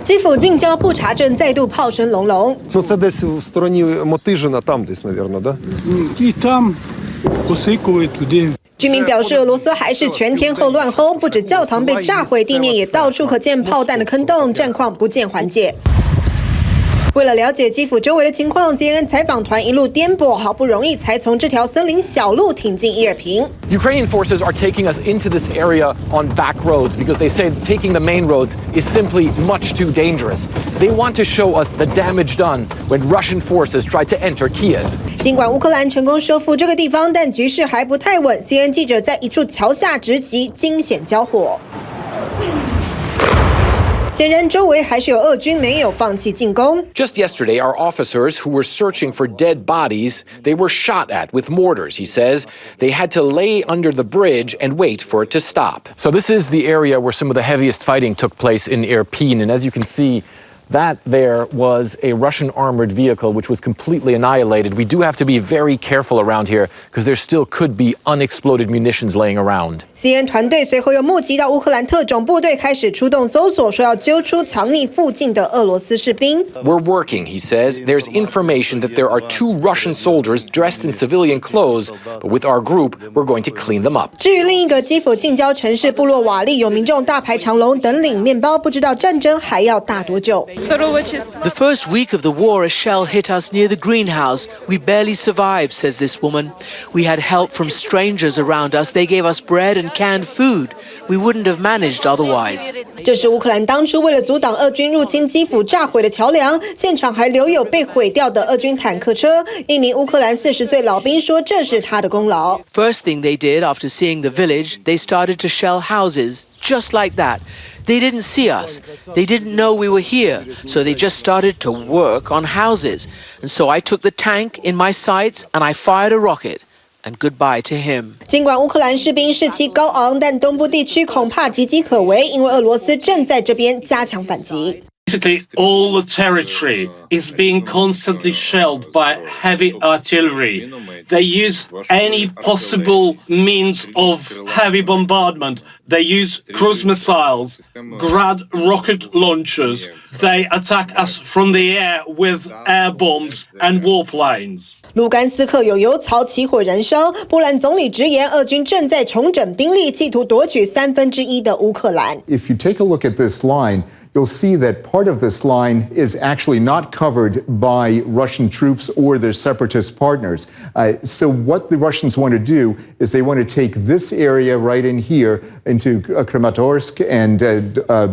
基辅近郊布查镇再度炮声隆隆。Це десь в стороні Мотижина, там десь, мабуть, да? І там посикують туди. 居民表示，俄罗斯还是全天候乱轰，不止教堂被炸毁，地面也到处可见炮弹的坑洞，战况不见缓解。为了了解基辅周围的情况 ，CNN 采访团一路颠簸，好不容易才从这条森林小路挺进伊尔平。Ukrainian forces are taking us into this area on back roads because they say taking the main roads is simply much too dangerous. They want to show us the damage done when Russian forces tried to enter Kiev. 尽管乌克兰成功收复这个地方，但局势还不太稳。CNN 记者在一处桥下直击，惊险交火。显然，周围还是有俄军没有放弃进攻。 Just yesterday, our officers who were searching for dead bodies, they were shot at with mortars, he says. They had to lay under the bridge and wait for it to stop. So this is the area where some of the heaviest fighting took place in Irpin, and as you can see, that there was a Russian armored vehicle which was completely annihilated. We do have to be very careful around here because there still could be unexploded munitions laying around. CNN 团队随后又募集到乌克兰特种部队，开始出动搜索，说要揪出藏匿附近的俄罗斯士兵。 We're working, he says. There's information that there are 2 Russian soldiers dressed in civilian clothes, but with our group, we're going to clean them up. 至于另一个基辅近郊城市布洛瓦利，有民众大排长龙等领面包，不知道战争还要打多久。 The first week of the war, a shell hit us near the greenhouse. We barely survived, says this woman. We had help from strangers around us. They gave us bread and canned food. We wouldn't have managed otherwise. 这是乌克兰当初为了阻挡俄军入侵基辅炸毁的桥梁，现场还留有被毁掉的俄军坦克车。一名乌克兰40岁老兵说，这是他的功劳。 First thing they did after seeing the village, they started to shell houses, just like that. They didn't see us. They didn't know we were here. So they just started to work on houses. And so I took the tank in my sights and I fired a rocket. And goodbye to him. 尽管乌克兰士兵士气高昂，但东部地区恐怕岌岌可危，因为俄罗斯正在这边加强反击。 Basically, all the territory is being constantly shelled by heavy artillery. They use any possible means of heavy bombardment. They use cruise missiles, Grad rocket launchers. They attack us from the air with air bombs and warplanes. 卢甘斯克有油槽起火燃烧，波兰总理直言，俄军正在重整兵力，企图夺取1/3的乌克兰。 If you take a look at this line, you'll see that part of this line is actually not covered by Russian troops or their separatist partners. So what the Russians want to do is they want to take this area right in here into Kramatorsk and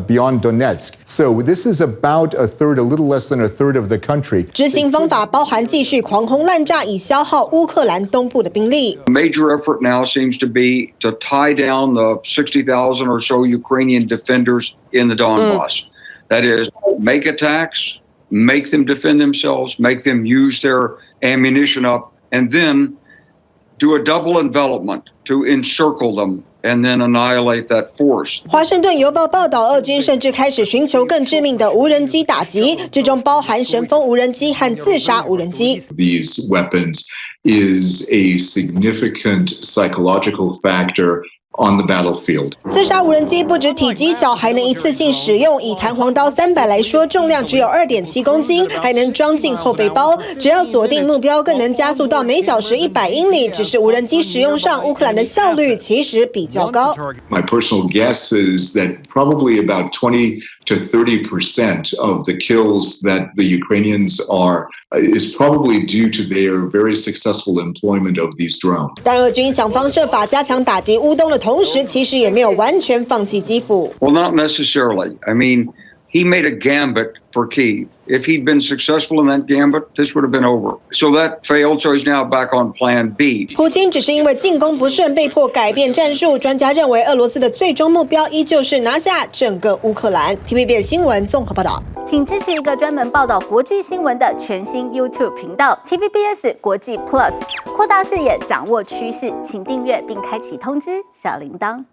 beyond Donetsk. So this is about a little less than a third of the country. 执行方法包含继续狂轰滥炸，以消耗乌克兰东部的兵力。 A major effort now seems to be to tie down the 60,000 or so Ukrainian defenders in the Donbass. That is, make attacks, make them defend themselves, make them use their ammunition up, and then do a double envelopment to encircle them and then annihilate that force. 华盛顿邮报报道，俄军甚至开始寻求更致命的无人机打击，之中包含神风无人机和自杀无人机。 These weapons is a significant psychological factor on the battlefield. 自杀无人机不止体积小，还能一次性使用。以弹簧刀300来说，重量只有2.7公斤，还能装进后背包。只要锁定目标，更能加速到每小时100英里。只是无人机使用上，乌克兰的效率其实比较高。 My personal guess is that probably about 20 to 30% of the kills that the Ukrainians is probably due to their very successful employment of these drones. 但俄军想方设法加强打击乌东的同时，其实也没有完全放弃基辅。 Well, not necessarily. I mean, he made a gambit for Kyiv. If he'd been successful in that gambit, this would have been over. So that failed, so he's now back on plan B. 普京只是因为进攻不顺被迫改变战术。专家认为，俄罗斯的最终目标依旧是拿下整个乌克兰。TVBS 新闻综合报道。请支持一个专门报道国际新闻的全新 YouTube 频道 TVBS 国际 Plus， 扩大视野，掌握趋势。请订阅并开启通知小铃铛。